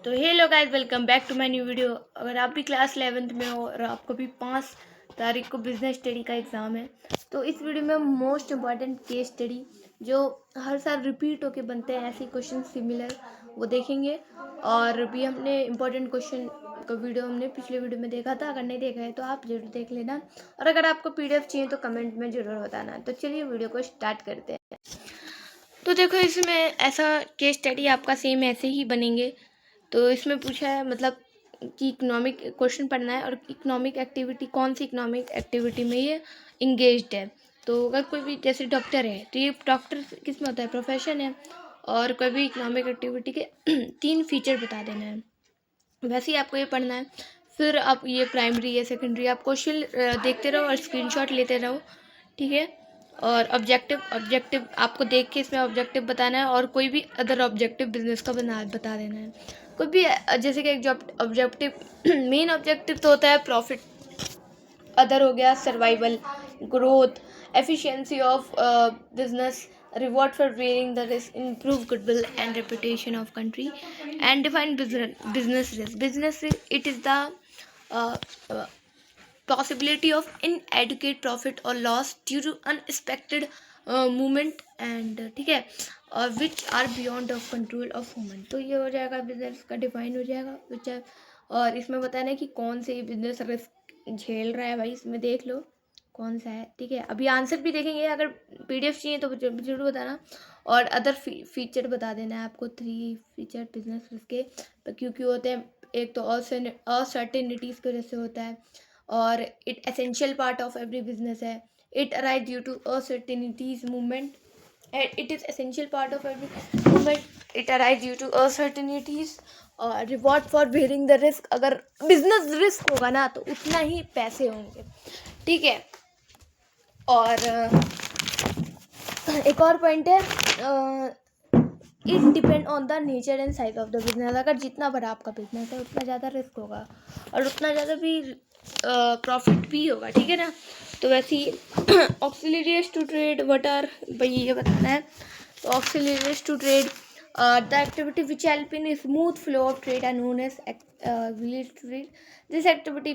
तो hello guys, welcome back to my new video. अगर आप भी क्लास 11th में हो और आपको भी 5 तारीख को बिजनेस स्टडी का एग्ज़ाम है, तो इस वीडियो में मोस्ट इम्पॉर्टेंट केस स्टडी जो हर साल रिपीट होके बनते हैं, ऐसे क्वेश्चन सिमिलर, वो देखेंगे। और भी हमने इम्पॉर्टेंट क्वेश्चन का वीडियो हमने पिछले वीडियो में देखा था। अगर नहीं देखा है तो आप जरूर देख लेना, और अगर आपको PDF चाहिए तो कमेंट में ज़रूर बताना। तो चलिए वीडियो को स्टार्ट करते हैं। तो देखो, इसमें ऐसा केस स्टडी आपका सेम ऐसे ही बनेंगे। तो इसमें पूछा है मतलब कि इकोनॉमिक क्वेश्चन पढ़ना है, और इकोनॉमिक एक्टिविटी कौन सी इकोनॉमिक एक्टिविटी में ये इंगेज्ड है। तो अगर कोई भी जैसे डॉक्टर है तो ये डॉक्टर किस में होता है, प्रोफेशन है। और कोई भी इकोनॉमिक एक्टिविटी के 3 फीचर बता देना है, वैसे ही आपको ये पढ़ना है। फिर आप ये प्राइमरी या सेकेंडरी आप क्वेश्चन देखते रहो और स्क्रीनशॉट लेते रहो, ठीक है। और ऑब्जेक्टिव आपको देख के इसमें ऑब्जेक्टिव बताना है, और कोई भी अदर ऑब्जेक्टिव बिजनेस का बता देना है। कोई भी जैसे कि एक ऑब्जेक्टिव मेन ऑब्जेक्टिव तो होता है प्रॉफिट, अदर हो गया survival, growth, efficiency of business, reward for bearing the risk, improve goodwill and reputation of country, and define business risk. Business risk, it is the uh, uh, possibility of inadequate profit or loss due to unexpected movement and ठीक है, और which are beyond of control of human. तो ये हो जाएगा business का define हो जाएगा विच है। और इसमें बताना है कि कौन से बिजनेस रिस्क झेल रहा है, भाई इसमें देख लो कौन सा है, ठीक है। अभी आंसर भी देखेंगे, अगर PDF चाहिए तो जरूर बताना। और अदर फीचर बता देना है आपको, 3 फीचर बिजनेस रिस्क के क्योंकि होते हैं। एक तो अनसर्टेनिटीज़ की वजह से होता है, और it essential part of every business है। It arise due to uncertainties movement, it is essential part of every movement, it arise due to uncertainties. और reward for bearing the risk, अगर बिजनेस रिस्क होगा ना तो उतना ही पैसे होंगे, ठीक है। और एक और पॉइंट है, it depend on the nature and size of the business. अगर जितना बड़ा आपका बिजनेस है उतना ज़्यादा रिस्क होगा और उतना ज़्यादा भी प्रॉफिट भी होगा, ठीक है ना। तो वैसे ही auxiliaries to trade what are, भाई ये बताना है। तो auxiliaries to trade, the activity which help in smooth flow of trade are known as auxiliaries to trade. This activity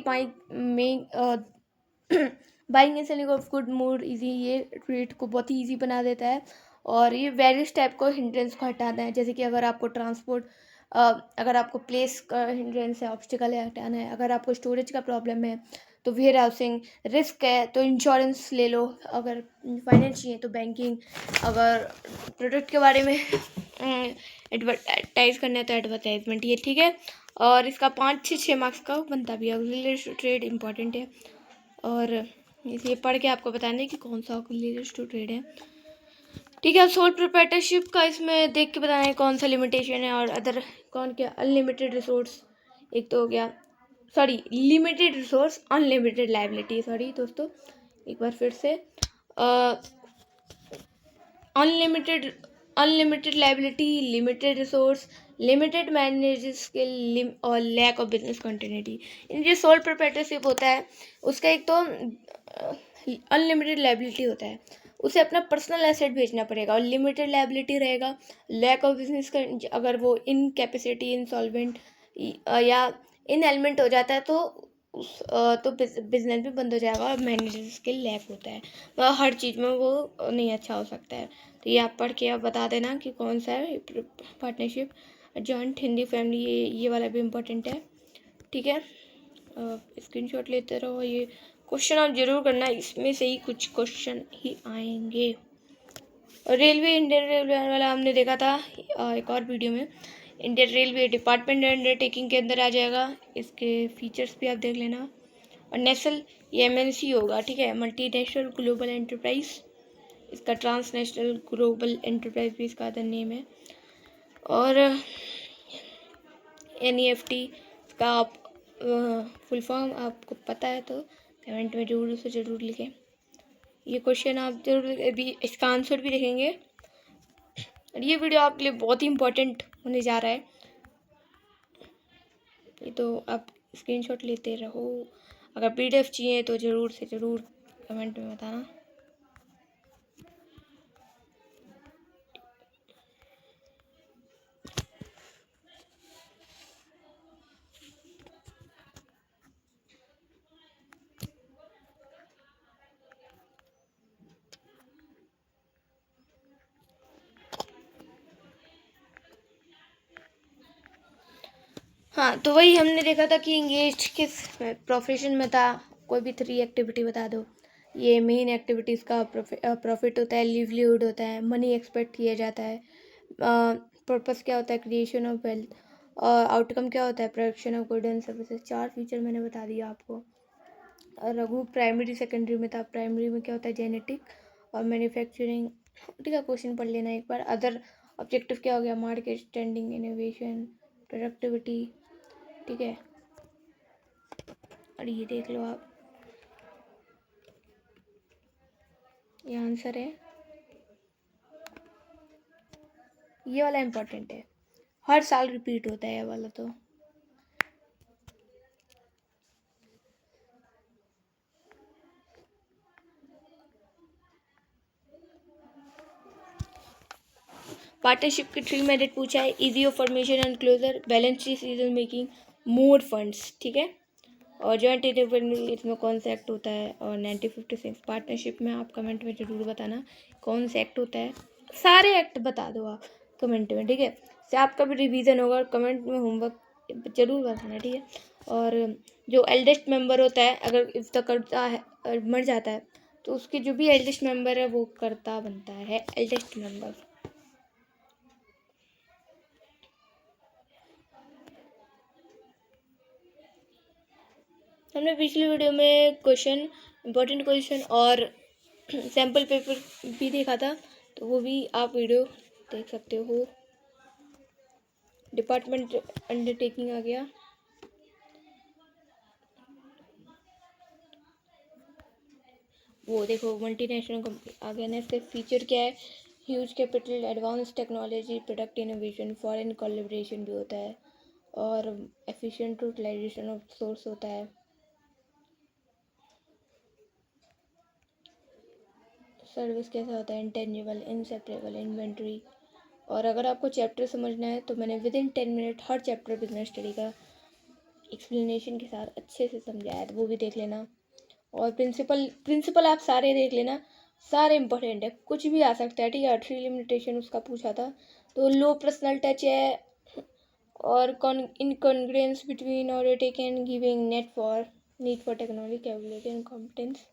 buying and selling of good more easy, ये trade को बहुत ही easy बना देता है। और ये वेरियस टाइप को hindrance को हटाता है, जैसे कि अगर आपको ट्रांसपोर्ट, अगर आपको प्लेस का हिंड्रेंस है, ऑब्स्टिकल है, हटाना है। अगर आपको स्टोरेज का प्रॉब्लम है तो वेयर हाउसिंग, रिस्क है तो इंश्योरेंस ले लो, अगर फाइनेंस चाहिए तो बैंकिंग, अगर प्रोडक्ट के बारे में एडवर्टाइज करना है तो एडवर्टाइजमेंट, ये ठीक है। और इसका 5 से 6 मार्क्स का बनता भी है। ट्रेड इंपॉर्टेंट है, और इसे पढ़ के आपको बताना है कि कौन सा ऑक्सिलरीज टू ट्रेड है, ठीक है। सोल प्रोप्राइटरशिप का इसमें देख के बताना है कौन सा लिमिटेशन है, और अदर कौन क्या, अनलिमिटेड रिसोर्स एक तो हो गया, sorry limited resource, unlimited liability, sorry दोस्तों एक बार फिर से, unlimited unlimited liability, limited resource, limited manager skill और लैक ऑफ बिजनेस कंटिन्यूटी। इन जो सोल प्रोप्राइटरशिप होता है उसका एक तो अनलिमिटेड लाइबिलिटी होता है, उसे अपना पर्सनल एसेट भेजना पड़ेगा, और लिमिटेड लाइबिलिटी रहेगा। लैक ऑफ बिजनेस का, अगर वो इन कैपेसिटी, इंसॉल्वेंट या इन एलिमेंट हो जाता है तो तो बिजनेस भी बंद हो जाएगा, और मैनेजर स्किल लैक होता है, मतलब हर चीज़ में वो नहीं अच्छा हो सकता है। तो ये आप पढ़ के आप बता देना कि कौन सा है पार्टनरशिप, जॉइंट, हिंदी, फैमिली, ये वाला भी इम्पोर्टेंट है, ठीक है। स्क्रीनशॉट लेते रहो, ये क्वेश्चन आप जरूर करना, इसमें से ही कुछ क्वेश्चन ही आएंगे। और रेलवे, इंडियन रेलवे वाला हमने देखा था एक और वीडियो में। इंडियन रेलवे डिपार्टमेंट अंडरटेकिंग के अंदर आ जाएगा, इसके फीचर्स भी आप देख लेना। और नेशनल, ये MNC होगा, ठीक है, मल्टीनेशनल ग्लोबल एंटरप्राइज, इसका ट्रांसनेशनल ग्लोबल एंटरप्राइज भी इसका अदर नेम है। और NEFT का आप फुल फॉर्म आपको पता है तो कमेंट में जरूर उसे ज़रूर लिखें। ये क्वेश्चन आप जरूर अभी इसका आंसर भी देखेंगे, और ये वीडियो आपके लिए बहुत ही इम्पोर्टेंट होने जा रहा है, ये तो आप स्क्रीनशॉट लेते रहो। अगर PDF चाहिए तो ज़रूर से ज़रूर कमेंट में बताना। हाँ, तो वही हमने देखा था कि इंगेज किस प्रोफेशन में था। कोई भी 3 एक्टिविटी बता दो। ये मेन एक्टिविटीज़ का प्रॉफिट होता है, लिवलीहुड होता है, मनी एक्सपेक्ट किया जाता है, पर्पस क्या होता है, क्रिएशन ऑफ वेल्थ, और आउटकम क्या होता है, production of good and services. 4 feature मैंने बता दिया आपको। रघु प्राइमरी सेकेंडरी में था। प्राइमरी में क्या होता है, जेनेटिक और मैन्युफैक्चरिंग। ठीक है, क्वेश्चन पढ़ लेना एक बार। अदर ऑब्जेक्टिव क्या हो गया, मार्केट स्टैंडिंग, इनोवेशन, प्रोडक्टिविटी। ठीक है, और ये देख लो आप, ये आंसर है। ये वाला इम्पोर्टेंट है, हर साल रिपीट होता है ये वाला। तो पार्टनरशिप के 3 मेरिट पूछा है, easy of formation and closure, balance decision making, more funds. ठीक है, और जॉइंट एंटरप्रेन्योरशिप इसमें कौन सा एक्ट होता है, और 1956 पार्टनरशिप में आप कमेंट में ज़रूर बताना कौन सा एक्ट होता है। सारे एक्ट बता दो आप कमेंट में, ठीक है। से आपका भी रिवीजन होगा, और कमेंट में होमवर्क ज़रूर बताना, ठीक है। और जो एल्डेस्ट मेंबर होता है, अगर इफ द करता है मर जाता है, तो उसके जो भी एल्डेस्ट मेंबर है वो करता बनता है एल्डेस्ट मेंबर। हमने पिछली वीडियो में क्वेश्चन, इम्पोर्टेंट क्वेश्चन और सैम्पल पेपर भी देखा था, तो वो भी आप वीडियो देख सकते हो। डिपार्टमेंट अंडरटेकिंग आ गया, वो देखो मल्टीनेशनल कंपनी आ गया। नेक्स्ट फीचर क्या है, huge capital, advance technology, product innovation, foreign collaboration भी होता है, और एफिशिएंट यूटिलाइजेशन ऑफ सोर्स होता है। सर्विस कैसा होता है, इंटेंजिबल, इनसेपरेबल, इन्वेंट्री। और अगर आपको चैप्टर समझना है तो मैंने with in 10 minute her chapter business study का एक्सप्लेनेशन के साथ अच्छे से समझाया है, तो वो भी देख लेना। और प्रिंसिपल आप सारे देख लेना, सारे इंपॉर्टेंट है, कुछ भी आ सकता है, ठीक है। 3 लिमिटेशन उसका पूछा था, तो लो पर्सनल टच है, और इनकॉन्ग्रुएंस बिटवीन और taken giving net for need for technology capability and competence.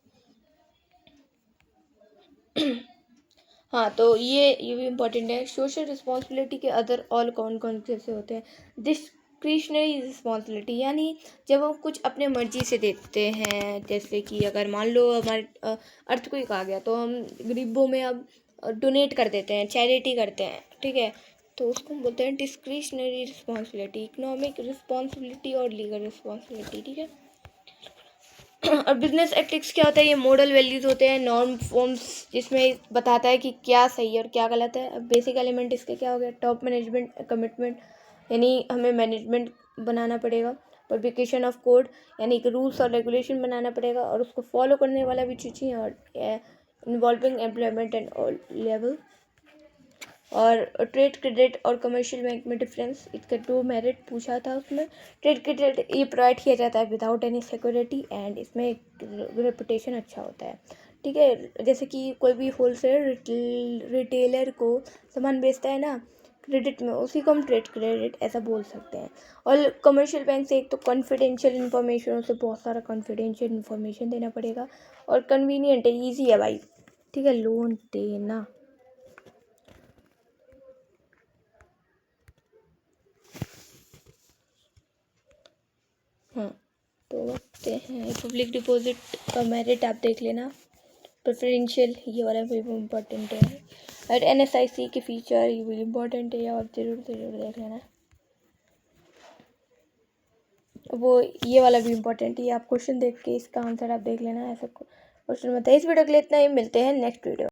हाँ, तो ये भी इम्पोर्टेंट है। सोशल रिस्पॉन्सिबिलिटी के अदर ऑल कौन कौन से होते हैं, डिस्क्रिशनरी रिस्पॉन्सिबिलिटी, यानी जब हम कुछ अपने मर्जी से देते हैं, जैसे कि अगर मान लो हमारे अर्थक्वेक आ गया, तो हम गरीबों में अब डोनेट कर देते हैं, चैरिटी करते हैं, ठीक है। तो उसको हम बोलते हैं डिस्क्रिशनरी रिस्पॉन्सिबिलिटी, इकोनॉमिक रिस्पॉन्सिबिलिटी और लीगल रिस्पॉन्सिबिलिटी, ठीक है। और बिजनेस एथिक्स क्या होता है, ये मॉडल वैल्यूज होते हैं, नॉर्म फॉर्म्स, जिसमें बताता है कि क्या सही है और क्या गलत है। अब बेसिक एलिमेंट इसके क्या हो गया, टॉप मैनेजमेंट कमिटमेंट, यानी हमें मैनेजमेंट बनाना पड़ेगा। पब्लिकेशन ऑफ कोड, यानी कि रूल्स और रेगुलेशन बनाना पड़ेगा, और उसको फॉलो करने वाला भी चाहिए। और involving employment and all level. और ट्रेड क्रेडिट और कमर्शियल बैंक में डिफरेंस, इसका 2 मेरिट पूछा था उसमें। ट्रेड क्रेडिट ये प्रोवाइड किया जाता है विदाउट एनी सिक्योरिटी, एंड इसमें रेपुटेशन अच्छा होता है, ठीक है। जैसे कि कोई भी होलसेलर रिटेलर को सामान बेचता है ना क्रेडिट में, उसी को हम ट्रेड क्रेडिट ऐसा बोल सकते हैं। और कमर्शियल बैंक से एक तो कॉन्फिडेंशियल इन्फॉर्मेशन, उसे बहुत सारा कॉन्फिडेंशियल इन्फॉर्मेशन देना पड़ेगा, और कन्वीनियंट है, ईजी है भाई, ठीक है, लोन देना। हाँ, तो रखते हैं। पब्लिक डिपॉजिट का मेरिट आप देख लेना, प्रेफरेंशियल, ये वाला भी इम्पोर्टेंट है। और NSIC के फीचर ये भी इम्पोर्टेंट है, और ज़रूर देख लेना। वो ये वाला भी इम्पोर्टेंट है, ये आप क्वेश्चन देख के इसका आंसर आप देख लेना, ऐसा क्वेश्चन बताइए। इस वीडियो के लिए इतना ही, मिलते हैं नेक्स्ट वीडियो।